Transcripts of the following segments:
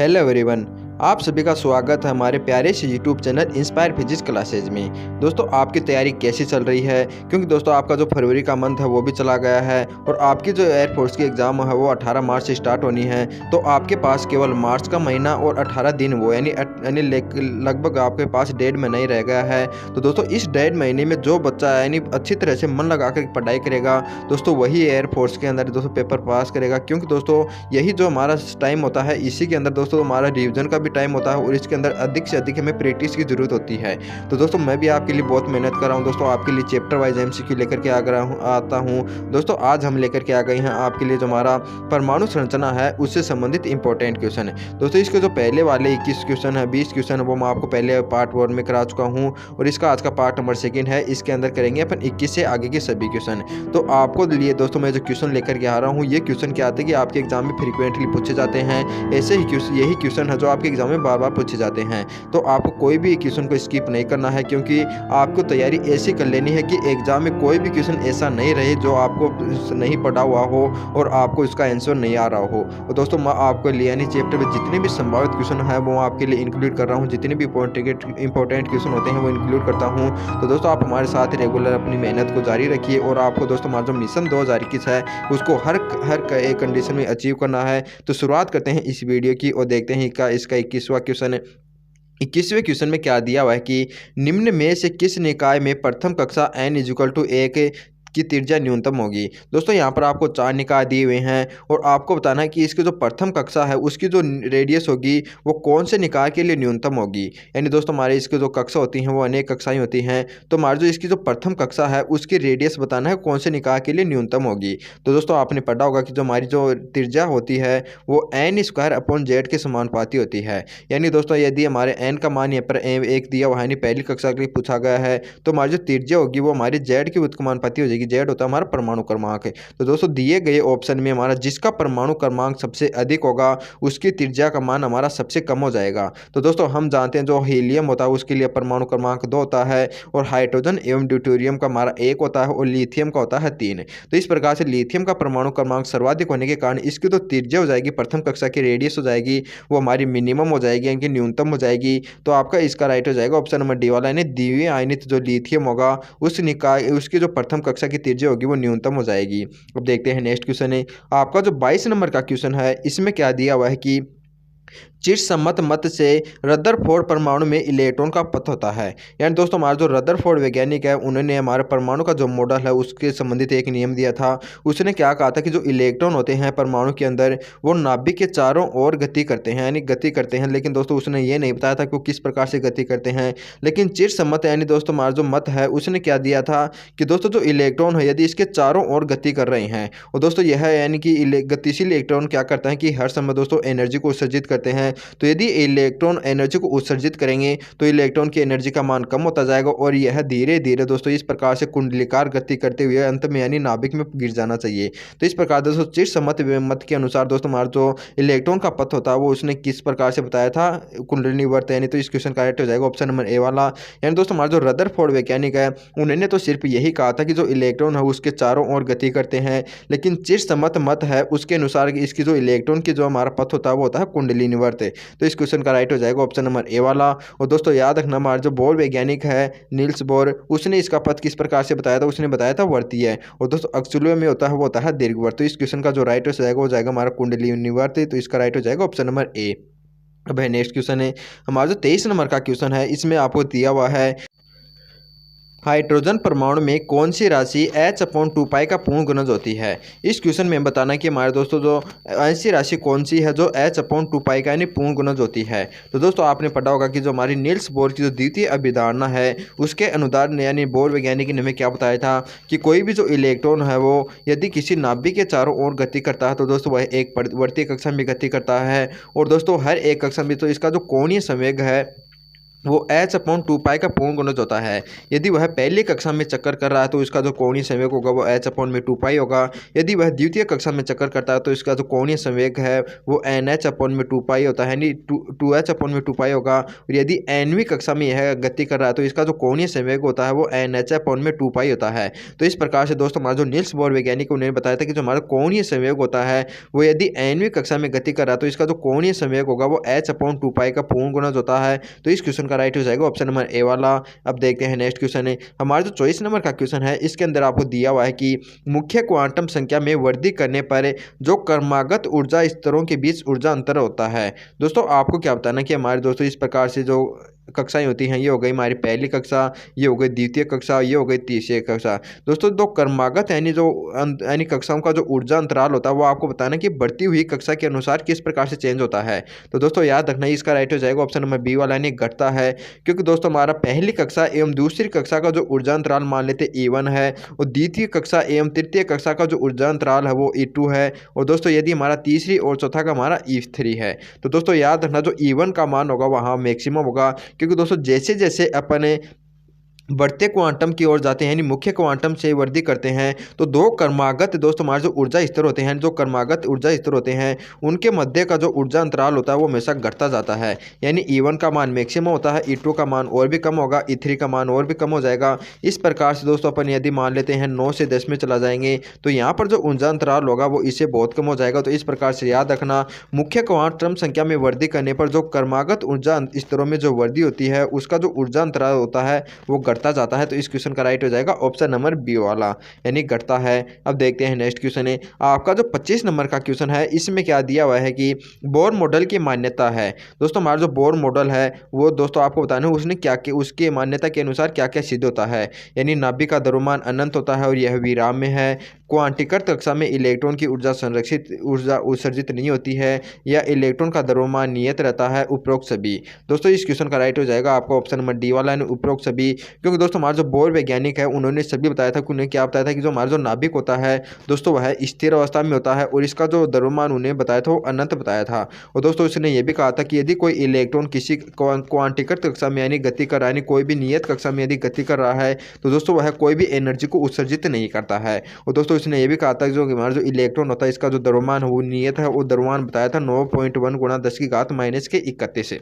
Hello everyone, आप सभी का स्वागत है हमारे प्यारे से YouTube channel inspire physics classes में। दोस्तों, आपकी तैयारी कैसी चल रही है? क्योंकि दोस्तों आपका जो फरवरी का मंथ है वो भी चला गया है और आपकी जो एयरफोर्स की एग्ज़ाम है वो 18 मार्च से स्टार्ट होनी है। तो आपके पास केवल मार्च का महीना और 18 दिन वो यानी लगभग आपके पास 1.5 महीना ही रह गया है। तो दोस्तों इस 1.5 महीने में जो बच्चा यानी अच्छी तरह से मन लगा कर पढ़ाई करेगा दोस्तों वही एयरफोर्स के अंदर दोस्तों पेपर पास करेगा। क्योंकि दोस्तों यही जो हमारा टाइम होता है इसी के अंदर दोस्तों हमारा रिवीजन का भी टाइम होता है और इसके अंदर अधिक से अधिक हमें प्रैक्टिस की जरूरत होती है। तो दोस्तों मैं भी आपके लिए बहुत मेहनत कर रहा हूँ दोस्तों, आपके लिए चैप्टर वाइज एमसीक्यू लेकर के आता हूँ। दोस्तों आज हम लेकर के आ गए हैं आपके लिए जो हमारा परमाणु संरचना है उससे संबंधित इंपॉर्टेंट क्वेश्चन है। दोस्तों इसके जो पहले वाले 21 क्वेश्चन है 20 क्वेश्चन है वो मैं आपको पहले पार्ट 1 में करा चुका हूँ और इसका आज का पार्ट नंबर 2 है। इसके अंदर करेंगे अपन 21 से आगे के सभी क्वेश्चन। तो आपको लिए दोस्तों मैं जो क्वेश्चन लेकर के आ रहा हूँ ये क्वेश्चन क्या आते हैं कि आपके एग्जाम में फ्रीक्वेंटली पूछे जाते हैं। ऐसे ही यही क्वेश्चन है जो आपके एग्जाम में बार बार पूछे जाते हैं। तो आपको कोई भी क्वेश्चन को स्किप नहीं करना है क्योंकि आपको तैयारी ऐसी कर लेनी है कि एग्जाम में कोई भी क्वेश्चन ऐसा नहीं रहे जो आपको नहीं पढ़ा हुआ हो और आपको इसका आंसर नहीं आ रहा हो। और दोस्तों मैं आपको लिए यानी चैप्टर में जितने भी संभावित क्वेश्चन है वो आपके लिए इंक्लूड कर रहा हूँ, जितने भी इंपॉर्टेंट क्वेश्चन होते हैं वो इंक्लूड करता हूँ। तो दोस्तों आप हमारे साथ रेगुलर अपनी मेहनत को जारी रखिए और आपको दोस्तों हमारा जो मिशन 2021 है उसको हर एक कंडीशन में अचीव करना है। तो शुरुआत करते हैं इस वीडियो की और देखते हैं इसका 21वां क्वेश्चन है। 21वें क्वेश्चन में क्या दिया हुआ है कि निम्न में से किस निकाय में प्रथम कक्षा n=1 की त्रिज्या न्यूनतम होगी। दोस्तों यहाँ पर आपको 4 निकाय दिए हुए हैं और आपको बताना है कि इसकी जो प्रथम कक्षा है उसकी जो रेडियस होगी वो कौन से निकाय के लिए न्यूनतम होगी। यानी दोस्तों हमारे इसकी जो कक्षा होती हैं वो अनेक कक्षाएं होती हैं। तो हमारी जो इसकी जो प्रथम कक्षा है उसकी रेडियस बताना है कौन से निकाय के लिए न्यूनतम होगी। तो दोस्तों आपने पढ़ा होगा कि जो हमारी जो त्रिज्या होती है वो n² के समानुपाती होती है। यानी दोस्तों यदि हमारे n का मान यहाँ पर 1 दिया हुआ है यानी पहली कक्षा के लिए पूछा गया है तो हमारी जो त्रिज्या होगी वो हमारी z की उत्क्रमानुपाती हो जाएगी। जेड होता है हमारा परमाणु क्रमांक है। तो दोस्तों दिए गए ऑप्शन में हमारा जिसका परमाणु क्रमांक सबसे अधिक होगा उसकी त्रिज्या का मान हमारा सबसे कम हो जाएगा। तो दोस्तों हम जानते हैं जो हीलियम होता है उसके लिए परमाणु क्रमांक 2 होता है और हाइड्रोजन एवं ड्यूटेरियम का हमारा 1 होता है और लिथियम का होता है 3। तो इस प्रकार से लिथियम का परमाणु क्रमांक सर्वाधिक होने के कारण इसकी तो त्रिज्या हो जाएगी, प्रथम कक्षा की रेडियस हो जाएगी वो हमारी मिनिमम हो जाएगी यानी कि न्यूनतम हो जाएगी। तो आपका इसका राइट हो जाएगा ऑप्शन नंबर डी वाला यानी द्वितीय आयनित जो लिथियम होगा उस निकाय उसकी जो प्रथम कक्षा की त्रिज्या होगी वो न्यूनतम हो जाएगी। अब देखते हैं नेक्स्ट क्वेश्चन है आपका जो 22 नंबर का क्वेश्चन है। इसमें क्या दिया हुआ है कि चिरसम्मत मत से रदरफोर्ड परमाणु में इलेक्ट्रॉन का पथ होता है। यानी दोस्तों हमारा जो रदरफोर्ड वैज्ञानिक है उन्होंने हमारे परमाणु का जो मॉडल है उसके संबंधित एक नियम दिया था। उसने क्या कहा था कि जो इलेक्ट्रॉन होते हैं परमाणु के अंदर वो नाभिक के चारों ओर गति करते हैं यानी गति करते हैं। लेकिन दोस्तों उसने ये नहीं बताया था कि वो किस प्रकार से गति करते हैं। लेकिन चिरसम्मत यानी दोस्तों हमारा जो मत है उसने क्या दिया था कि दोस्तों जो इलेक्ट्रॉन है यदि इसके चारों ओर गति कर रहे हैं और दोस्तों यह है यानी कि गतिशील इलेक्ट्रॉन क्या करता है कि हर समय दोस्तों एनर्जी को उत्सर्जित करते हैं। तो यदि इलेक्ट्रॉन एनर्जी को उत्सर्जित करेंगे तो इलेक्ट्रॉन की एनर्जी का मान कम होता जाएगा और यह धीरे धीरे दोस्तों इस प्रकार से कुंडलिकार गति करते हुए अंत में यानी नाभिक में गिर जाना चाहिए। तो इस प्रकार दोस्तों चिरसम्मत मत के अनुसार दोस्तों हमारा जो इलेक्ट्रॉन का पथ होता है वो उसने किस प्रकार से बताया था कुंडलीवर्त यानी। तो इस क्वेश्चन का राइट हो जाएगा ऑप्शन नंबर ए वाला। यानी दोस्तों हमारा जो रदरफोर्ड वैज्ञानिक है उन्होंने तो सिर्फ यही कहा था कि जो इलेक्ट्रॉन है उसके चारों ओर गति करते हैं। लेकिन चिरसम्मत मत है उसके अनुसार इसकी जो इलेक्ट्रॉन की जो हमारा पथ होता है वो होता है कुंडलीवर्त। तो इस क्वेश्चन का राइट हो जाएगा ऑप्शन नंबर ए वाला। और दोस्तों याद रखना हमारा जो बोर वैज्ञानिक है नील्स बोर उसने इसका पथ किस प्रकार से बताया था, उसने बताया था वर्तीय। और दोस्तों एक्चुअली में होता है वो होता है दीर्घवर्त। तो इस क्वेश्चन का जो राइट हो जाएगा वो जाएगा हमारा कुंडलीवर्त। तो इसका राइट हो जाएगा ऑप्शन नंबर ए। अब है नेक्स्ट क्वेश्चन है हमारा जो 23 नंबर का क्वेश्चन है। इसमें आपको दिया हुआ है हाइड्रोजन परमाणु में कौन सी राशि H/2π का पूर्ण गुणज होती है। इस क्वेश्चन में बताना कि हमारे दोस्तों जो ऐसी राशि कौन सी है जो H/2π का यानी पूर्ण गुणज होती है। तो दोस्तों आपने पढ़ा होगा कि जो हमारी नील्स बोर की जो द्वितीय अभिधारणा है उसके अनुसार यानी बोर वैज्ञानिक ने हमें क्या बताया था कि कोई भी जो इलेक्ट्रॉन है वो यदि किसी नाभिक के चारों ओर गति करता है तो दोस्तों वह एक वर्तीय कक्षा में गति करता है। और दोस्तों हर एक कक्षा में तो इसका जो कोणीय संवेग है वो h/2π का पूर्ण गुणज होता है। यदि वह पहली कक्षा में चक्कर कर रहा है तो इसका जो कोणीय संवेग होगा वो h/2π होगा। यदि वह द्वितीय कक्षा में चक्कर करता है तो इसका जो कोणीय संवेग है वो nh/2π होता है, यानी 2h/2π होगा। और यदि nवीं कक्षा में यह गति कर रहा है तो इसका जो कोणीय संवेग होता है वो nh/2π होता है। तो इस प्रकार से दोस्तों हमारा जो नील्स बोर वैज्ञानिक उन्होंने बताया था कि जो हमारा कोणीय संवेग होता है वो यदि nवीं कक्षा में गति कर रहा है तो इसका जो कोणीय संवेग होगा वो h/2π का पूर्ण गुणज होता है। तो इस क्वेश्चन का राइट हो जाएगा ऑप्शन नंबर ए वाला। अब देखते हैं नेक्स्ट क्वेश्चन है हमारा जो 24 नंबर का क्वेश्चन है। इसके अंदर आपको दिया हुआ है कि मुख्य क्वांटम संख्या में वृद्धि करने पर जो क्रमागत ऊर्जा स्तरों के बीच ऊर्जा अंतर होता है। दोस्तों आपको क्या बताना कि हमारे दोस्तों इस प्रकार से जो कक्षाएं होती हैं ये हो गई हमारी पहली कक्षा, ये हो गई द्वितीय कक्षा, ये हो गई तीसरी कक्षा। दोस्तों दो क्रमागत यानी कक्षाओं का जो ऊर्जा अंतराल होता है वो आपको बताना कि बढ़ती हुई कक्षा के अनुसार किस प्रकार से चेंज होता है। तो दोस्तों याद रखना इसका राइट हो जाएगा ऑप्शन नंबर बी वाला, यानी घटता है। क्योंकि दोस्तों हमारा पहली कक्षा एवं दूसरी कक्षा का जो ऊर्जा अंतराल मान लेते E1 है और द्वितीय कक्षा एवं तृतीय कक्षा का जो ऊर्जा अंतराल है वो E2 है। और दोस्तों यदि हमारा तीसरी और चौथा का हमारा E3 है। तो दोस्तों याद रखना जो E1 का मान होगा वहाँ मैक्सिमम होगा, क्योंकि दोस्तों जैसे जैसे अपने बढ़ते क्वांटम की ओर जाते हैं यानी मुख्य क्वांटम से वृद्धि करते हैं तो दो क्रमागत दोस्तों हमारे जो ऊर्जा स्तर होते हैं, जो क्रमागत ऊर्जा स्तर होते हैं उनके मध्य का जो ऊर्जा अंतराल होता है वो हमेशा घटता जाता है। यानी E1 का मान मैक्सिमम होता है, E2 का मान और भी कम होगा, E3 का मान और भी कम हो जाएगा। इस प्रकार से दोस्तों अपन यदि मान लेते हैं 9 से 10 में चला जाएंगे तो यहाँ पर जो ऊर्जा अंतराल होगा वो इससे बहुत कम हो जाएगा। तो इस प्रकार से याद रखना मुख्य क्वांटम संख्या में वृद्धि करने पर जो क्रमागत ऊर्जा स्तरों में जो वृद्धि होती है उसका जो ऊर्जा अंतराल होता है वो घटता जाता है। तो इस क्वेश्चन का राइट हो जाएगा ऑप्शन नंबर बी वाला, यानी घटता है। अब देखते हैं नेक्स्ट क्वेश्चन है आपका जो 25 नंबर का क्वेश्चन है। इसमें क्या दिया हुआ है कि बोर मॉडल की मान्यता है। दोस्तों हमारा जो बोर मॉडल है वो दोस्तों आपको बताना है उसने क्या क्या उसके मान्यता के अनुसार क्या क्या सिद्ध होता है। यानी नाभिक का द्रव्यमान अनंत होता है और यह विराम में है। क्वांटिकट कक्षा में इलेक्ट्रॉन की ऊर्जा उत्सर्जित नहीं होती है, या इलेक्ट्रॉन का द्रव्यमान नियत रहता है। उपरोक्त सभी। दोस्तों इस क्वेश्चन का राइट हो जाएगा आपका ऑप्शन नंबर डी वाला, यानी उपरोक्त सभी। क्योंकि दोस्तों हमारा जो बोर वैज्ञानिक है उन्होंने सभी बताया था कि उन्हें क्या बताया था कि जो हमारा जो नाभिक होता है दोस्तों वह स्थिर अवस्था में होता है और इसका जो द्रव्यमान उन्हें बताया था वो अनंत बताया था। और दोस्तों उसने ये भी कहा था कि यदि कोई इलेक्ट्रॉन किसी क्वांटिकट कक्षा में यानी गति कर रहा है, यानी कोई भी नियत कक्षा में यदि गति कर रहा है तो दोस्तों वह कोई भी एनर्जी को उत्सर्जित नहीं करता है। और दोस्तों उसने ये भी कहा था कि जो हमारा जो इलेक्ट्रॉन होता है इसका जो द्रव्यमान है वो नियत है, वो द्रव्यमान बताया था 9.1 गुणा 10⁻⁻31 से।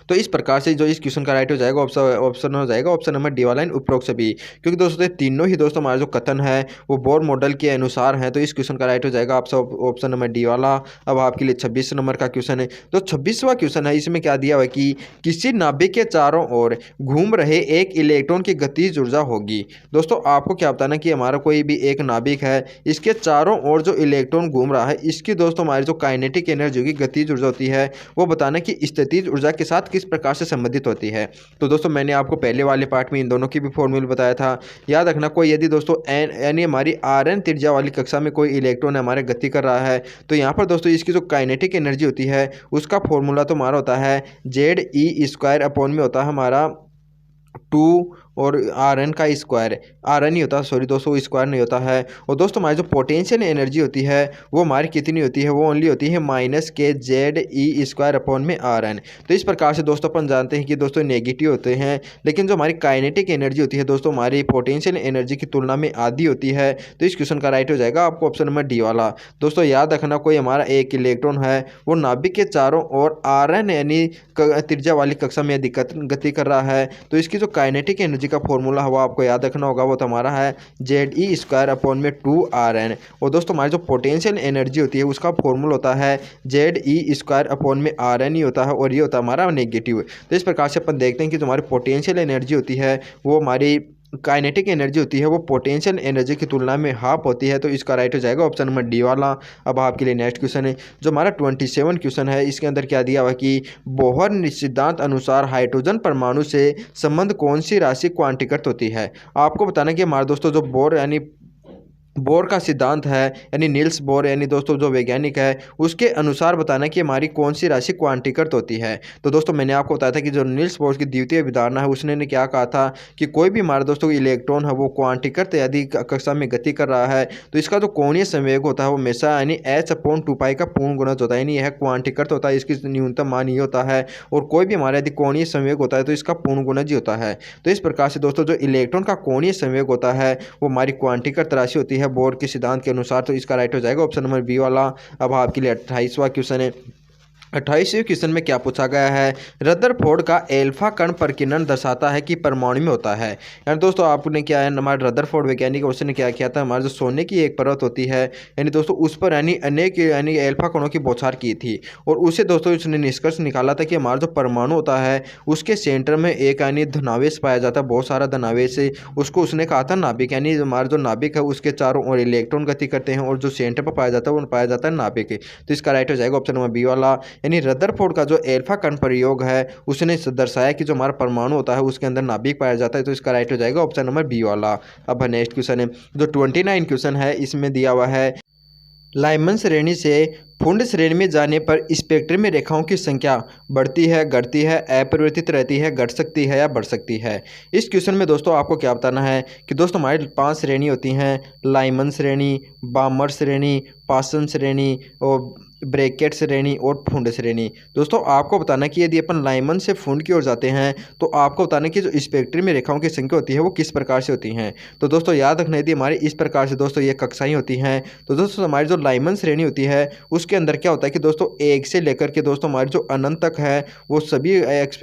तो इस प्रकार से जो इस क्वेश्चन का राइट हो जाएगा ऑप्शन हो जाएगा ऑप्शन नंबर डी वाला, उपरोक्त सभी। क्योंकि दोस्तों तीनों ही दोस्तों हमारा जो कथन है वो बोर मॉडल के अनुसार है। तो इस क्वेश्चन का राइट हो जाएगा आपसे ऑप्शन नंबर डी वाला। अब आपके लिए 26 नंबर का क्वेश्चन है। तो 26वां क्वेश्चन है, इसमें क्या दिया हुआ है कि किसी नाभिक के चारों ओर घूम रहे एक इलेक्ट्रॉन की गतिज ऊर्जा होगी। दोस्तों आपको क्या बताना कि हमारा कोई भी एक नाभिक है, इसके चारों ओर जो इलेक्ट्रॉन घूम रहा है इसकी दोस्तों हमारी जो काइनेटिक एनर्जी होगी, गतिज ऊर्जा होती है, वो बताना कि स्थितिज ऊर्जा के साथ किस प्रकार से संबंधित होती है। तो दोस्तों मैंने आपको पहले वाले पार्ट में इन दोनों की भी फॉर्मूला बताया था। याद रखना कोई यदि दोस्तों एन यानी हमारी Rn त्रिज्या वाली कक्षा में कोई इलेक्ट्रॉन हमारे गति कर रहा है तो यहाँ पर दोस्तों इसकी जो काइनेटिक एनर्जी होती है उसका फॉर्मूला तो हमारा होता है Ze² में होता है हमारा 2 और Rn का स्क्वायर, Rn ही होता है, सॉरी दोस्तों स्क्वायर नहीं होता है। और दोस्तों हमारी जो पोटेंशियल एनर्जी होती है वो हमारी कितनी होती है, वो ओनली होती है -kZe²/Rn। तो इस प्रकार से दोस्तों अपन जानते हैं कि दोस्तों नेगेटिव होते हैं, लेकिन जो हमारी काइनेटिक एनर्जी होती है दोस्तों हमारी पोटेंशियल एनर्जी की तुलना में आधी होती है। तो इस क्वेश्चन का राइट हो जाएगा आपको ऑप्शन नंबर डी वाला। दोस्तों याद रखना कोई हमारा एक इलेक्ट्रॉन है वो नाभिक के चारों ओर Rn यानी त्रिज्या वाली कक्षा में गति कर रहा है तो इसकी जो काइनेटिक एनर्जी का फॉर्मूला हुआ आपको याद रखना होगा, वो तो हमारा है Ze²/2Rn। और दोस्तों हमारी जो पोटेंशियल एनर्जी होती है उसका फॉर्मूला होता है Ze²/Rn ही होता है और ये होता है हमारा नेगेटिव। तो इस प्रकार से अपन देखते हैं कि जो हमारी पोटेंशियल एनर्जी होती है वो हमारी काइनेटिक एनर्जी होती है वो पोटेंशियल एनर्जी की तुलना में हाफ होती है। तो इसका राइट हो जाएगा ऑप्शन नंबर डी वाला। अब आपके लिए नेक्स्ट क्वेश्चन है जो हमारा 27 क्वेश्चन है। इसके अंदर क्या दिया हुआ कि बोहर सिद्धांत अनुसार हाइड्रोजन परमाणु से संबंध कौन सी राशि क्वांटिकृत होती है। आपको बताना कि हमारे दोस्तों जो बोर यानी बोर का सिद्धांत है, यानी नील्स बोर यानी दोस्तों जो वैज्ञानिक है उसके अनुसार बताना कि हमारी कौन सी राशि क्वांटीकृत होती है। तो दोस्तों मैंने आपको बताया था कि जो नील्स बोर की द्वितीय अवधारणा है उसने ने क्या कहा था कि कोई भी हमारे दोस्तों इलेक्ट्रॉन है वो क्वांटीकृत यदि कक्षा में गति कर रहा है तो इसका जो कोणीय संवेग होता है वो हमेशा यानी h/2π का पूर्ण गुणज होता है, यानी यह क्वांटीकृत होता है, इसकी न्यूनतम मान ये होता है। और कोई भी हमारा यदि कोणीय संवेग होता है तो इसका पूर्ण गुणज ही होता है। तो इस प्रकार से दोस्तों जो इलेक्ट्रॉन का कोणीय संवेग होता है वो हमारी क्वांटीकृत राशि होती है बोर के सिद्धांत के अनुसार। तो इसका राइट हो जाएगा ऑप्शन नंबर बी वाला। अब आपके लिए 28वां क्वेश्चन है। 28वें क्वेश्चन में क्या पूछा गया है, रदरफोर्ड का एल्फा कण प्रकीर्णन दर्शाता है कि परमाणु में होता है। यानी दोस्तों आपने क्या है, हमारे रदरफोर्ड वैज्ञानिक उसने क्या किया था, हमारे जो सोने की एक परत होती है यानी दोस्तों उस पर यानी अनेक यानी एल्फा कणों की बौछार की थी और उसे दोस्तों उसने निष्कर्ष निकाला था कि हमारा जो परमाणु होता है उसके सेंटर में एक यानी धनावेश पाया जाता है, बहुत सारा धनावेश। उसको उसने कहा था नाभिक, यानी हमारा जो नाभिक है उसके चारों ओर इलेक्ट्रॉन गति करते हैं और जो सेंटर पर पाया जाता है वो पाया जाता है नाभिक। तो इसका राइट हो जाएगा ऑप्शन नंबर बी वाला। यानी रदरफोर्ड का जो एल्फा कण प्रयोग है उसने दर्शाया कि जो हमारा परमाणु होता है उसके अंदर नाभिक पाया जाता है। तो इसका राइट हो जाएगा ऑप्शन नंबर बी वाला। अब नेक्स्ट क्वेश्चन है, जो 29 क्वेश्चन है इसमें दिया हुआ है, लाइमन श्रेणी से फुंड श्रेणी में जाने पर स्पेक्ट्रम में रेखाओं की संख्या बढ़ती है, घटती है, अपरिवर्तित रहती है, घट सकती है या बढ़ सकती है। इस क्वेश्चन में दोस्तों आपको क्या बताना है कि दोस्तों हमारी 5 श्रेणी होती हैं, लाइमन श्रेणी, बामर श्रेणी, पासन श्रेणी और ब्रैकेट श्रेणी और फुंड श्रेणी। दोस्तों आपको बताना कि यदि अपन लाइमन से फुंड की ओर जाते हैं तो आपको बताना कि जो स्पेक्ट्रम में रेखाओं की संख्या होती है वो किस प्रकार से होती हैं। तो दोस्तों याद रखना, यदि हमारी इस प्रकार से दोस्तों ये कक्षाएं होती हैं तो दोस्तों हमारी जो लाइमन श्रेणी होती है उसके अंदर क्या होता है कि दोस्तों 1 से लेकर के दोस्तों हमारी जो अनंत तक है वो सभी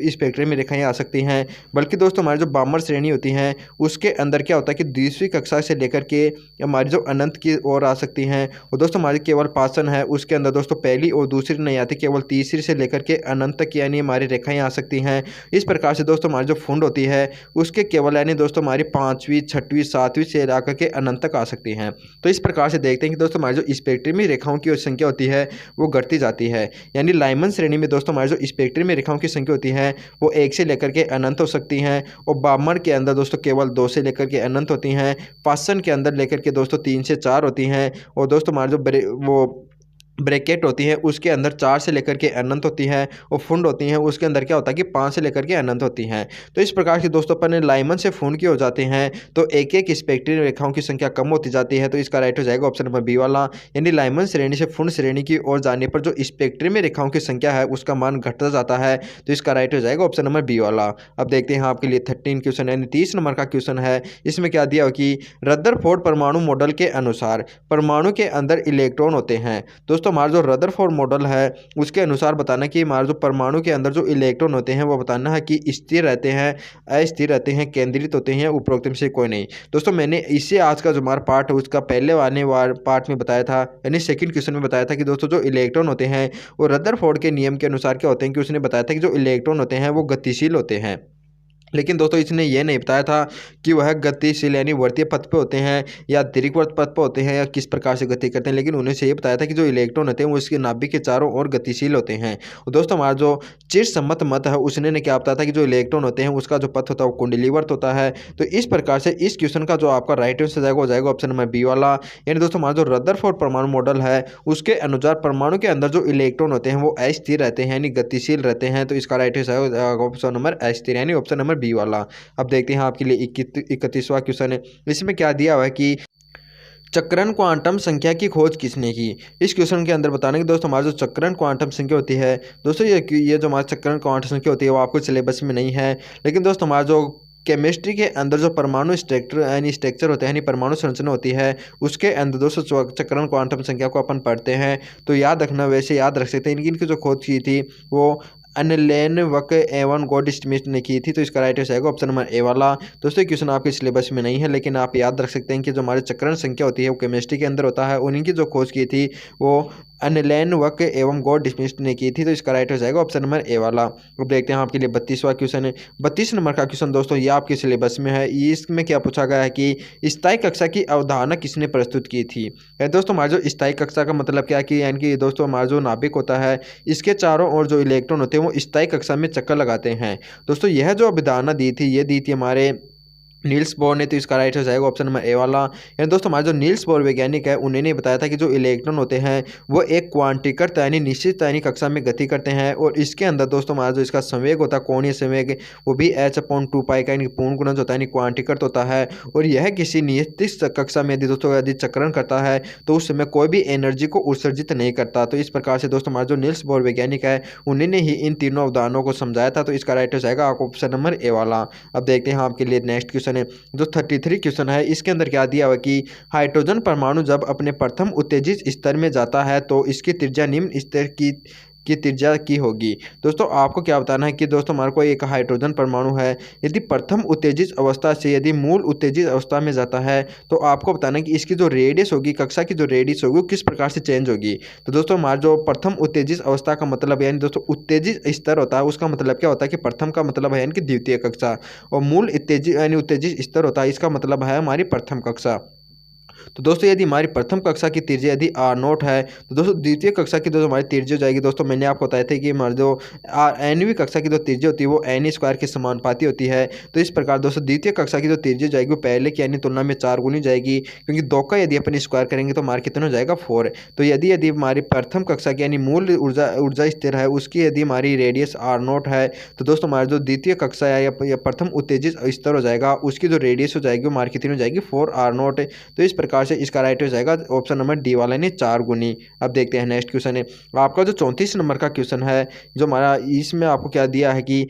स्पेक्ट्रम में रेखाएं आ सकती हैं। बल्कि दोस्तों हमारी जो बामर श्रेणी होती हैं उसके अंदर क्या होता है कि 20वीं कक्षा से लेकर के हमारी जो अनंत की ओर आ सकती हैं। और दोस्तों हमारी केवल पाचन है उसके अंदर दोस्तों पहली और दूसरी नहीं आती, केवल तीसरी से लेकर के अनंत तक यानी हमारी रेखाएं आ सकती हैं। इस प्रकार से दोस्तों हमारी जो फुंड होती है उसके केवल यानी दोस्तों हमारी 5वीं 6वीं 7वीं से आकर के अनंत तक आ सकती हैं। तो इस प्रकार से देखते हैं कि दोस्तों हमारी जो स्पेक्ट्रमी रेखाओं की संख्या होती है वो घटती जाती है। यानी लाइमन श्रेणी में दोस्तों हमारी जो स्पेक्ट्रमी रेखाओं की संख्या होती है वो 1 से लेकर के अनंत हो सकती हैं और बामर के अंदर दोस्तों केवल 2 से लेकर के अनंत होती हैं। पासन के अंदर लेकर के दोस्तों 3 से 4 होती हैं और दोस्तों हमारे जो वो ब्रैकेट होती है उसके अंदर 4 से लेकर के अनंत होती है और फुंड होती हैं उसके अंदर क्या होता है कि 5 से लेकर के अनंत होती हैं। तो इस प्रकार से दोस्तों अपन लाइमन से फुंड की हो जाते हैं तो एक एक स्पेक्ट्रम रेखाओं की संख्या कम होती जाती है। तो इसका राइट हो जाएगा ऑप्शन नंबर बी वाला। यानी लाइमन श्रेणी से फुंड श्रेणी की ओर जाने पर जो स्पेक्ट्रम में रेखाओं की संख्या है उसका मान घटता जाता है। तो इसका राइट हो जाएगा ऑप्शन नंबर बी वाला। अब देखते हैं आपके लिए 13 क्वेश्चन यानी 30 नंबर का क्वेश्चन है। इसमें क्या दिया हो कि रदरफोर्ड परमाणु मॉडल के अनुसार परमाणु के अंदर इलेक्ट्रॉन होते हैं। दोस्तों हमारा जो रदरफोर्ड मॉडल है उसके अनुसार बताना कि हमारे जो परमाणु के अंदर जो इलेक्ट्रॉन होते हैं वो बताना है कि स्थिर रहते हैं, अस्थिर रहते हैं, केंद्रित होते हैं, उपरोक्त में से कोई नहीं। दोस्तों मैंने इसे आज का जो हमारा पार्ट है उसका पहले आने वाले पार्ट में बताया था, यानी सेकंड क्वेश्चन में बताया था कि दोस्तों जो इलेक्ट्रॉन होते हैं वो रदरफोर्ड के नियम के अनुसार क्या होते हैं कि उसने बताया था कि जो इलेक्ट्रॉन होते हैं वो गतिशील होते हैं। लेकिन दोस्तों इसने ये नहीं बताया था कि वह गतिशील यानी वर्तीय पथ पे होते हैं या दीर्घवृत्त पथ पे होते हैं या किस प्रकार से गति करते हैं। लेकिन उन्हें से ये बताया था कि जो इलेक्ट्रॉन होते हैं वो इसके नाभिक के चारों ओर गतिशील होते हैं। और दोस्तों हमारा जो चिरसम्मत मत है उसने ने क्या बताया था कि जो इलेक्ट्रॉन होते हैं उसका जो पथ होता है वो कुंडलीवर्त होता है। तो इस प्रकार से इस क्वेश्चन का जो आपका राइट आंसर जाएगा हो जाएगा ऑप्शन नंबर बी वाला। यानी दोस्तों हमारा जो रदरफोर्ड परमाणु मॉडल है उसके अनुसार परमाणु के अंदर जो इलेक्ट्रॉन होते हैं वो अस्थिर रहते हैं यानी गतिशील रहते हैं। तो इसका राइट आंसर जाएगा ऑप्शन नंबर अस्थिर यानी ऑप्शन नंबर बी वाला। अब देखते हैं आपके लिए 31वां क्वेश्चन है। इसमें क्या दिया हुआ है कि चक्रण क्वांटम संख्या की खोज किसने की। इस क्वेश्चन के अंदर बताने कि दोस्तों हमारा जो चक्रण क्वांटम संख्या होती है दोस्तों ये जो हमारा चक्रण क्वांटम संख्या होती है वो आपको सिलेबस में नहीं है। लेकिन दोस्तों हमारा जो केमिस्ट्री के अंदर जो परमाणु स्ट्रक्चर यानी स्ट्रक्चर होते हैं यानी परमाणु संरचना होती है उसके अंदर दोस्तों चक्रण क्वांटम संख्या को अपन पढ़ते हैं। तो याद रखना, वैसे याद रख सकते हैं। इनकी जो खोज की थी वो अनलेन वक एवन गॉड स्मिथ ने की थी। तो इसका राइट आंसर आएगा ऑप्शन नंबर ए वाला। दोस्तों क्वेश्चन आपके सिलेबस में नहीं है लेकिन आप याद रख सकते हैं कि जो हमारे चक्रण संख्या होती है वो केमिस्ट्री के अंदर होता है। उन्हीं की जो खोज की थी वो अनलेन वक एवं गॉड स्मिथ ने की थी। तो इसका राइट हो जाएगा ऑप्शन नंबर ए वाला। अब देखते हैं आपके लिए 32वां क्वेश्चन है। 32 नंबर का क्वेश्चन दोस्तों ये आपके सिलेबस में है। इसमें क्या पूछा गया है कि स्थायी कक्षा की अवधारणा किसने प्रस्तुत की थी। दोस्तों हमारा जो स्थायी कक्षा का मतलब क्या है कि यानी कि दोस्तों हमारा जो नाभिक होता है इसके चारों ओर जो इलेक्ट्रॉन होते हैं वो स्थायी कक्षा में चक्कर लगाते हैं। दोस्तों यह जो अवधारणा दी थी ये दी थी हमारे नील्स बोर ने, तो इसका राइट हो जाएगा ऑप्शन नंबर ए वाला। यानी दोस्तों हमारे जो नील्स बोर वैज्ञानिक है उन्होंने बताया था कि जो इलेक्ट्रॉन होते हैं वो एक क्वांटिकर यानी निश्चित यानी कक्षा में गति करते हैं, और इसके अंदर दोस्तों हमारा जो इसका संवेग होता है कोणीय संवेग वो भी h/2 पाई का यानी पूर्ण गुणज होता है, यानी क्वांटिकर होता है। और यह किसी निश्चित कक्षा में यदि दोस्तों यदि चक्रण करता है तो उस समय कोई भी एनर्जी को उत्सर्जित नहीं करता। तो इस प्रकार से दोस्तों हमारा जो नील्स बोर वैज्ञानिक है उन्होंने ही इन तीनों अवधारणाओं को समझाया था। तो इसका राइट हो जाएगा ऑप्शन नंबर ए वाला। अब देखते हैं आपके लिए नेक्स्ट क्वेश्चन है जो 33 क्वेश्चन है। इसके अंदर क्या दिया हुआ कि हाइड्रोजन परमाणु जब अपने प्रथम उत्तेजित स्तर में जाता है तो इसकी त्रिज्या निम्न स्तर की त्रिज्या की होगी। दोस्तों आपको क्या बताना है कि दोस्तों हमारे को एक हाइड्रोजन परमाणु है, यदि प्रथम उत्तेजित अवस्था से यदि मूल उत्तेजित अवस्था में जाता है तो आपको बताना है कि इसकी जो रेडियस होगी, कक्षा की जो रेडियस होगी वो किस प्रकार से चेंज होगी। तो दोस्तों हमारा जो प्रथम उत्तेजित अवस्था का मतलब यानी दोस्तों उत्तेजित स्तर होता है उसका मतलब क्या होता है कि प्रथम का मतलब है यानी कि द्वितीय कक्षा, और मूल उत्तेजित यानी उत्तेजित स्तर होता है इसका मतलब है हमारी प्रथम कक्षा। तो दोस्तों यदि हमारी प्रथम कक्षा की त्रिज्या यदि r0 है तो दोस्तों द्वितीय कक्षा की जो हमारी त्रिज्या हो जाएगी, दोस्तों मैंने आपको बताया था कि हमारी जो nवीं कक्षा की जो त्रिज्या होती है वो n² के समानुपाती होती है। तो इस प्रकार दोस्तों द्वितीय कक्षा की जो त्रिज्या जाएगी वो पहले की यानी तुलना में 4 गुनी जाएगी, क्योंकि 2 का यदि अपन स्क्वायर करेंगे तो हमारा कितना हो जाएगा 4। तो यदि यदि हमारी प्रथम कक्षा की यानी मूल ऊर्जा स्थिर है उसकी यदि हमारी रेडियस r0 है तो दोस्तों हमारी जो द्वितीय कक्षा है या प्रथम उत्तेजित स्तर हो जाएगा उसकी जो रेडियस हो जाएगी वो हमारी कितनी हो जाएगी 4r0। तो इस प्रकार से इसका राइट हो जाएगा ऑप्शन नंबर डी वाला यानी 4 गुनी। अब देखते हैं नेक्स्ट क्वेश्चन है आपका जो 34 नंबर का क्वेश्चन है जो हमारा इसमें आपको क्या दिया है कि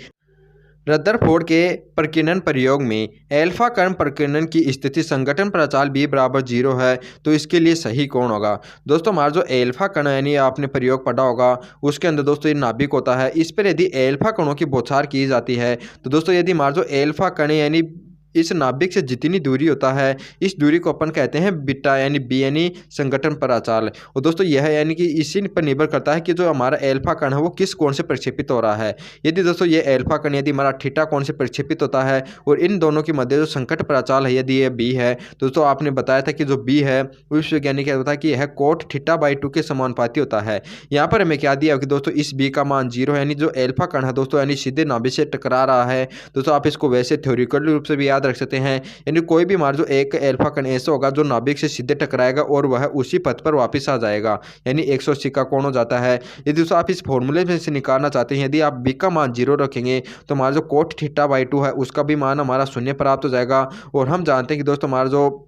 रदरफोर्ड के प्रकीर्णन प्रयोग में एल्फा कण प्रकीर्णन की स्थिति संगठन प्रचाल b बराबर 0 है, तो इसके लिए सही कौन होगा। दोस्तों हमारा जो एल्फा कण यानी आपने प्रयोग पढ़ा होगा उसके अंदर दोस्तों ये नाभिक होता है, इस पर यदि एल्फा कणों की बौछार की जाती है तो दोस्तों यदि हमारा जो एल्फा कण यानी इस नाभिक से जितनी दूरी होता है इस दूरी को अपन कहते हैं बीटा यानी बी यानी संगठन पराचाल। और दोस्तों यह यानी कि इसी पर निर्भर करता है कि जो हमारा एल्फा कण है वो किस कोण से प्रक्षेपित हो रहा है। यदि दोस्तों ये एल्फा कण यदि हमारा थीटा कोण से प्रक्षेपित होता है और इन दोनों के मध्य जो संकट पराचाल है यदि ये बी है तो दोस्तों आपने बताया था कि जो बी है उस वैज्ञानिक क्या होता है कि यह कोट θ/2 के समानुपाती होता है। यहाँ पर हमें क्या दिया कि दोस्तों इस बी का मान 0 है, यानी जो एल्फा कण है दोस्तों यानी सीधे नाभिक से टकरा रहा है। दोस्तों आप इसको वैसे थ्योरिटिकल रूप से भी याद रख सकते हैं, यानी कोई भी हमारा जो एक एल्फा कण ऐसा होगा जो नाभिक से सीधे टकराएगा और वह उसी पथ पर वापस आ जाएगा, यानी 180 का कोण हो जाता है। यदि दोस्तों आप इस फॉर्मूले में से निकालना चाहते हैं, यदि आप बी का मान 0 रखेंगे तो हमारा जो कोट θ/2 है उसका भी मान हमारा 0 प्राप्त हो जाएगा। और हम जानते हैं कि दोस्तों हमारा जो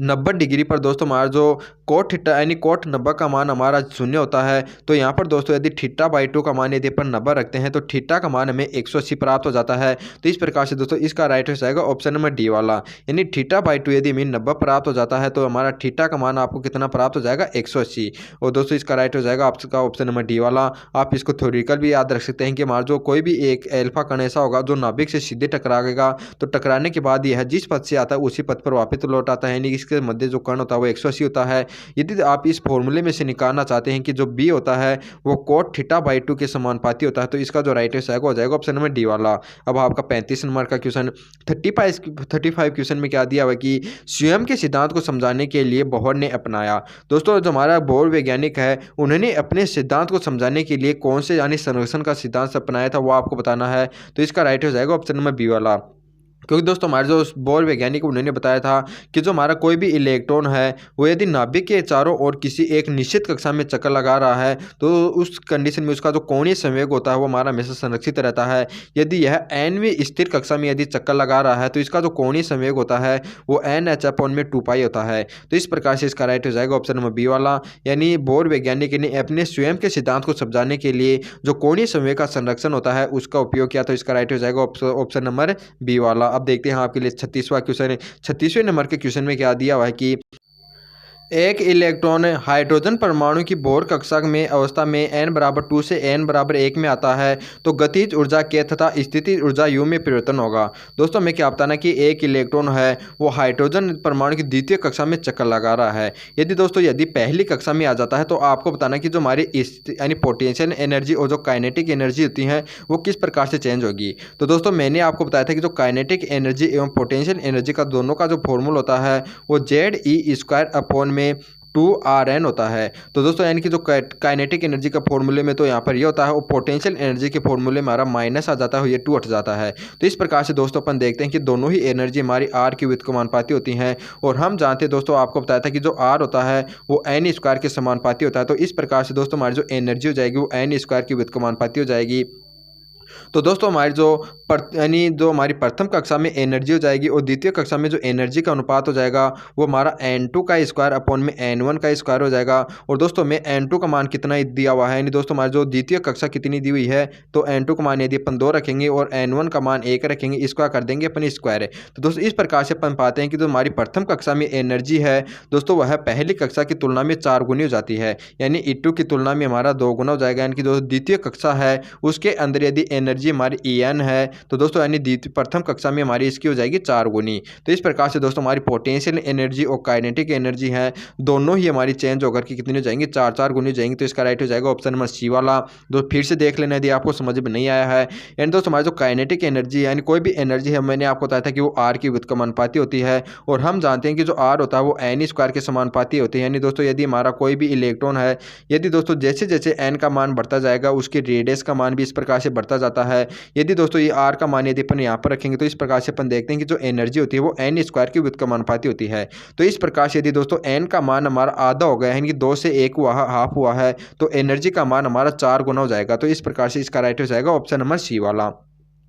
90 डिग्री पर दोस्तों हमारा जो कोट थीटा यानी कोट 90 का मान हमारा 0 होता है। तो यहाँ पर दोस्तों यदि θ/2 का मान यदि अपन 90 रखते हैं तो थीटा का मान हमें 180 प्राप्त हो जाता है। तो इस प्रकार से दोस्तों इसका राइट हो जाएगा ऑप्शन नंबर डी वाला, यानी θ/2 यदि हमें 90 प्राप्त हो जाता है तो हमारा थीटा का मान आपको कितना प्राप्त हो जाएगा 180। और दोस्तों इसका राइट हो जाएगा आपका ऑप्शन नंबर डी वाला। आप इसको थ्योरिटिकल भी याद रख सकते हैं कि हमारा जो कोई भी एक एल्फा कण ऐसा होगा जो नाभिक से सीधे टकराएगा तो टकराने के बाद यह जिस पथ से आता है उसी पथ पर वापस लौट आता है, यानी इसके मध्य जो कण होता है वो 180 होता है। यदि आप इस फॉर्मूले में से निकालना चाहते हैं कि जो बी होता है वो कोट θ/2 के समानुपाती होता है तो इसका जो राइट आंसर हो जाएगा ऑप्शन नंबर डी वाला। अब आपका 35 नंबर का क्वेश्चन 35 क्वेश्चन में क्या दिया हुआ कि स्वयं के सिद्धांत को समझाने के लिए बोहर ने अपनाया। दोस्तों जो हमारा बोहर वैज्ञानिक है उन्होंने अपने सिद्धांत को समझाने के लिए कौन से यानी संरक्षण का सिद्धांत अपनाया था वो आपको बताना है। तो इसका राइट हो जाएगा ऑप्शन नंबर बी वाला, क्योंकि दोस्तों हमारे जो बोहर वैज्ञानिक उन्होंने बताया था कि जो हमारा कोई भी इलेक्ट्रॉन है वो यदि नाभिक के चारों ओर किसी एक निश्चित कक्षा में चक्कर लगा रहा है तो उस कंडीशन में उसका जो कोणीय संवेग होता है वो हमारा हमेशा संरक्षित रहता है। यदि यह nवीं स्थिर कक्षा में यदि चक्कर लगा रहा है तो इसका जो कोणीय संवेग होता है वो NH/2π होता है। तो इस प्रकार से इसका राइट हो जाएगा ऑप्शन नंबर बी वाला, यानी बोहर वैज्ञानिक ने अपने स्वयं के सिद्धांत को समझाने के लिए जो कोणीय संवेग का संरक्षण होता है उसका उपयोग किया। तो इसका राइट हो जाएगा ऑप्शन नंबर बी वाला। अब देखते हैं आपके लिए 36वां क्वेश्चन है। 36वें नंबर के क्वेश्चन में क्या दिया हुआ है कि एक इलेक्ट्रॉन हाइड्रोजन परमाणु की बोहर कक्षा में अवस्था में n/2 से n/1 में आता है तो गतिज ऊर्जा के तथा स्थितिज ऊर्जा u में परिवर्तन होगा। दोस्तों हमें क्या बताना कि एक इलेक्ट्रॉन है वो हाइड्रोजन परमाणु की द्वितीय कक्षा में चक्कर लगा रहा है। यदि पहली कक्षा में आ जाता है तो आपको बताना कि जो हमारी यानी पोटेंशियल एनर्जी और जो काइनेटिक एनर्जी होती है वो किस प्रकार से चेंज होगी। तो दोस्तों मैंने आपको बताया था कि जो काइनेटिक एनर्जी एवं पोटेंशियल एनर्जी का दोनों का जो फॉर्मूला होता है वो ZE² में 2Rn होता है। तो दोस्तों यानी कि जो काइनेटिक एनर्जी का फॉर्मूले में तो यहाँ पर ये होता है, और पोटेंशियल एनर्जी के फॉर्मूले में हमारा माइनस आ जाता है, ये 2 हट जाता है। तो इस प्रकार से दोस्तों अपन देखते हैं कि दोनों ही एनर्जी हमारी आर की व्युत्क्रमानुपाती होती हैं। और हम जानते हैं दोस्तों, आपको बताया था कि जो आर होता है वो एन स्क्वायर के समानुपाती होता है। तो इस प्रकार से दोस्तों हमारी जो एनर्जी हो जाएगी वो एन स्क्वायर की व्युत्क्रमानुपाती हो जाएगी। तो दोस्तों हमारी यानी जो हमारी प्रथम कक्षा में एनर्जी हो जाएगी और द्वितीय कक्षा में जो एनर्जी का अनुपात हो जाएगा वो हमारा n2 का स्क्वायर अपॉन में n1 का स्क्वायर हो जाएगा। और दोस्तों में n2 का मान कितना दिया हुआ है, यानी दोस्तों हमारी जो द्वितीय कक्षा कितनी दी हुई है, तो n2 का मान यदि अपन 2 रखेंगे और n1 का मान 1 रखेंगे, इसका कर देंगे अपन स्क्वायर। तो दोस्तों इस प्रकार से अपन पाते हैं कि जो हमारी प्रथम कक्षा में एनर्जी है दोस्तों वह पहली कक्षा की तुलना में 4 गुनी हो जाती है, यानी E2 की तुलना में हमारा 2 गुना हो जाएगा। यानी कि जो द्वितीय कक्षा है उसके अंदर यदि एनर्जी हमारी En है तो दोस्तों यानी प्रथम कक्षा में हमारी इसकी हो जाएगी 4 गुनी। तो इस प्रकार से दोस्तों हमारी पोटेंशियल एनर्जी और काइनेटिक एनर्जी है दोनों ही हमारी चेंज होकर के कितनी हो जाएंगी, 4 गुनी हो जाएंगी। तो इसका राइट हो जाएगा ऑप्शन नंबर सी वाला। दोस्तों फिर से देख लेना यदि आपको समझ में नहीं आया है। एंड दोस्तों हमारी जो काइनेटिक एनर्जी है यानी कोई भी एनर्जी है, मैंने आपको बताया था कि वो आर की व्युत्क्रमानुपाती होती है, और हम जानते हैं कि जो आर होता है वो एन स्क्वायर के समानुपाती होती है। यानी दोस्तों यदि हमारा कोई भी इलेक्ट्रॉन है, यदि दोस्तों जैसे जैसे एन का मान बढ़ता जाएगा उसके रेडियस का मान भी इस प्रकार से बढ़ता जाता है। यदि दोस्तों ये आर का मान यदि अपन यहाँ पर रखेंगे तो इस प्रकार से अपन देखते हैं कि जो एनर्जी होती है वो एन स्क्वायर की व्युत्क्रमानुपाती होती है। तो इस प्रकार से यदि दोस्तों एन का मान हमारा आधा हो गया है, यानी कि 2 से 1 हुआ, हाफ हुआ है, तो एनर्जी का मान हमारा 4 गुना हो जाएगा। तो इस प्रकार से इसका राइट हो जाएगा ऑप्शन नंबर सी वाला।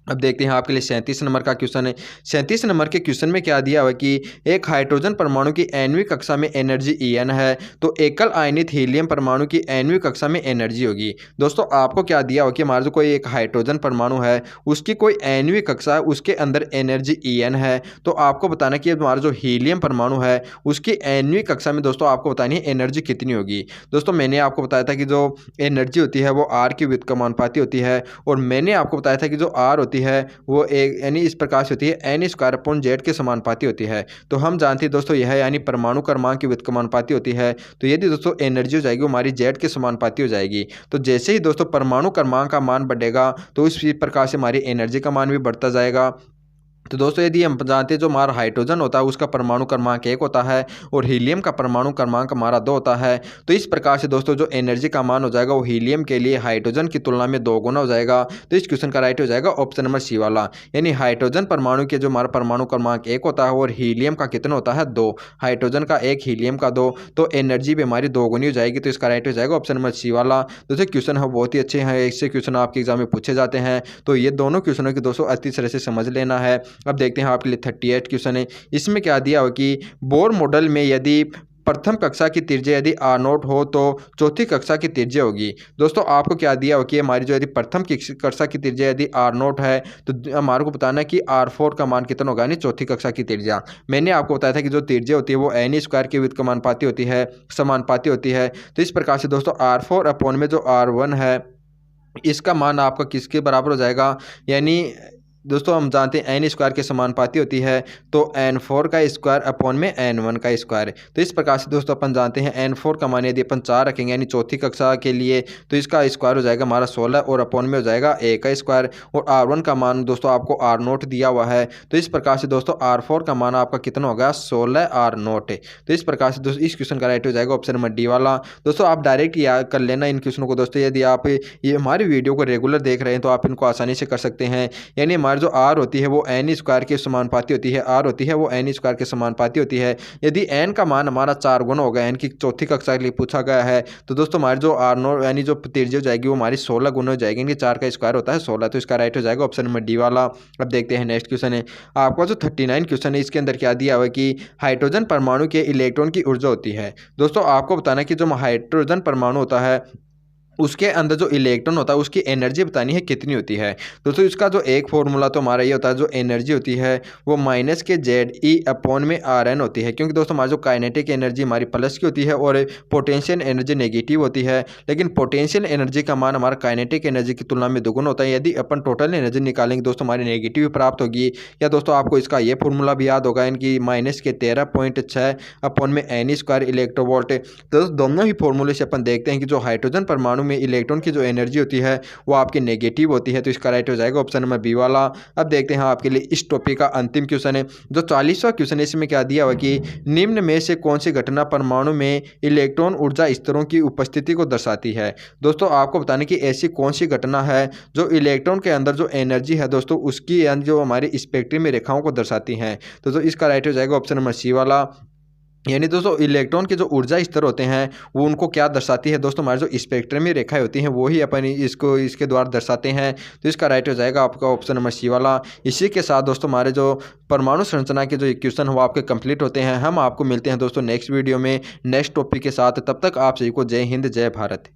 अब देखते हैं आपके लिए 37 नंबर का क्वेश्चन है। 37 नंबर के क्वेश्चन में क्या दिया हुआ है कि एक हाइड्रोजन परमाणु की nवीं कक्षा में एनर्जी En है, तो एकल आयनित हीलियम परमाणु की nवीं कक्षा में एनर्जी होगी। दोस्तों आपको क्या दिया हुआ कि हमारा जो कोई एक हाइड्रोजन परमाणु है उसकी कोई nवीं कक्षा है, उसके अंदर एनर्जी En है, तो आपको बताना कि हमारा जो हीलियम परमाणु है उसकी nवीं कक्षा में दोस्तों आपको बतानी है एनर्जी कितनी होगी। दोस्तों मैंने आपको बताया था कि जो एनर्जी होती है वो आर की व्युत्क्रमानुपाती होती है, और मैंने आपको बताया था कि जो आर होती है वो एक यानी इस प्रकार से होती है एन स्क्वायर अपॉन जेड के समानुपाती होती है। तो हम जानते हैं दोस्तों यह यानी परमाणु क्रमांक की व्युत्क्रमानुपाती होती है। तो यदि दोस्तों एनर्जी हो जाएगी वो हमारी जेड के समानुपाती हो जाएगी। तो जैसे ही दोस्तों परमाणु क्रमांक का मान बढ़ेगा तो इस प्रकार से हमारी एनर्जी का मान भी बढ़ता जाएगा। तो दोस्तों यदि हम जानते हैं जो हमारा हाइड्रोजन होता है उसका परमाणु क्रमांक 1 होता है और हीलियम का परमाणु क्रमांक हमारा 2 होता है। तो इस प्रकार से दोस्तों जो एनर्जी का मान हो जाएगा वो हीलियम के लिए हाइड्रोजन की तुलना में 2 गुना हो जाएगा। तो इस क्वेश्चन का राइट हो जाएगा ऑप्शन नंबर सी वाला, यानी हाइड्रोजन परमाणु के जो हमारा परमाणु क्रमांक 1 होता है और हीलियम का कितना होता है 2, हाइड्रोजन का 1 हीलियम का 2, तो एनर्जी भी हमारी 2 गुनी हो जाएगी। तो इसका राइट हो जाएगा ऑप्शन नंबर सी वाला। दोस्तों क्वेश्चन है बहुत ही अच्छे हैं, इससे क्वेश्चन आपके एग्जाम में पूछे जाते हैं, तो ये दोनों क्वेश्चनों की दोस्तों अच्छी तरह से समझ लेना है। अब देखते हैं आपके लिए 38 क्वेश्चन है। इसमें क्या दिया हो कि बोर मॉडल में यदि प्रथम कक्षा की त्रिज्या यदि R0 हो तो चौथी कक्षा की त्रिज्या होगी। दोस्तों आपको क्या दिया हो कि हमारी जो यदि प्रथम कक्षा की त्रिज्या यदि R0 है तो हमारे को बताना है कि R4 का मान कितना होगा, यानी चौथी कक्षा की त्रिज्या। मैंने आपको बताया था कि जो त्रिज्या होती है वो एन स्क्वायर की व्युत्क्रमानुपाती होती है, समानुपाती होती है। तो इस प्रकार से दोस्तों R4 अपॉन में जो R1 है इसका मान आपका किसके बराबर हो जाएगा, यानी दोस्तों हम जानते हैं एन स्क्वायर के समानुपाती होती है, तो n4 का स्क्वायर अपॉन में n1 का स्क्वायर। तो इस प्रकार से दोस्तों अपन जानते हैं n4 का मान यदि अपन 4 रखेंगे यानी चौथी कक्षा के लिए तो इसका स्क्वायर हो जाएगा हमारा 16 और अपॉन में हो जाएगा a का स्क्वायर, और R1 का मान दोस्तों आपको R0 दिया हुआ है। तो इस प्रकार से दोस्तों R4 का मान आपका कितना होगा 16 R0। तो इस प्रकार से दोस्तों इस क्वेश्चन का राइट हो जाएगा ऑप्शन नंबर डी वाला। दोस्तों आप डायरेक्ट याद कर लेना इन क्वेश्चनों को दोस्तों, यदि आप ये हमारी वीडियो को रेगुलर देख रहे हैं तो आप इनको आसानी से कर सकते हैं। यानी हमारी जो R होती है वो एन स्क्वायर के समानुपाती होती है, R होती है वो एन स्क्वायर के समानुपाती होती है। यदि n का मान हमारा 4 गुना हो गया, n की चौथी कक्षा के लिए पूछा गया है, तो दोस्तों हमारी जो R0 यानी जो त्रिज्या हो जाएगी वो हमारी 16 गुना हो जाएगी, यानी 4 का स्क्वायर होता है 16। तो इसका राइट हो जाएगा ऑप्शन नंबर डी वाला। अब देखते हैं नेक्स्ट क्वेश्चन है आपका जो 39 क्वेश्चन है, इसके अंदर क्या दिया हुआ है कि हाइड्रोजन परमाणु के इलेक्ट्रॉन की ऊर्जा होती है। दोस्तों आपको बताना है कि जो हाइड्रोजन परमाणु होता है उसके अंदर जो इलेक्ट्रॉन होता है उसकी एनर्जी बतानी है कितनी होती है। दोस्तों इसका जो एक फॉर्मूला तो हमारा ये होता है, जो एनर्जी होती है वो माइनस के जेड ई अपॉन में आर एन होती है, क्योंकि दोस्तों हमारी जो काइनेटिक एनर्जी हमारी प्लस की होती है और पोटेंशियल एनर्जी नेगेटिव होती है। लेकिन पोटेंशियल एनर्जी का मान हमारा काइनेटिक एनर्जी की तुलना में दोगुना होता है। यदि अपन टोटल एनर्जी निकालेंगे दोस्तों हमारी नेगेटिव प्राप्त होगी। या दोस्तों आपको इसका ये फॉर्मूला भी याद होगा, इनकी माइनस के 13.6 अपॉन में एन स्क्वायर इलेक्ट्रोवोल्ट। तो दोनों ही फॉर्मूले से अपन देखते हैं कि जो हाइड्रोजन परमाणु में इलेक्ट्रॉन की जो एनर्जी होती है वो आपकी नेगेटिव होती है। तो इसका राइट हो जाएगा ऑप्शन नंबर बी वाला। अब देखते हैं आपके लिए इस टॉपिक का अंतिम क्वेश्चन है, जो 40वां क्वेश्चन है। इसमें क्या दिया हुआ कि निम्न में से कौन सी घटना परमाणु में इलेक्ट्रॉन ऊर्जा स्तरों की उपस्थिति को दर्शाती है। दोस्तों आपको बताने की ऐसी कौन सी घटना है जो इलेक्ट्रॉन के अंदर जो एनर्जी है दोस्तों उसकी जो हमारी स्पेक्ट्रम में रेखाओं को दर्शाती हैं। तो इसका राइट हो जाएगा ऑप्शन नंबर सी वाला। यानी दोस्तों इलेक्ट्रॉन के जो ऊर्जा स्तर होते हैं वो उनको क्या दर्शाती है दोस्तों, हमारी जो स्पेक्ट्रमी रेखाएं होती हैं वो ही अपन इसको इसके द्वारा दर्शाते हैं। तो इसका राइट हो जाएगा आपका ऑप्शन नंबर सी वाला। इसी के साथ दोस्तों हमारे जो परमाणु संरचना के जो क्वेश्चन वो आपके कंप्लीट होते हैं। हम आपको मिलते हैं दोस्तों नेक्स्ट वीडियो में नेक्स्ट टॉपिक के साथ। तब तक आप सभी को जय हिंद जय भारत।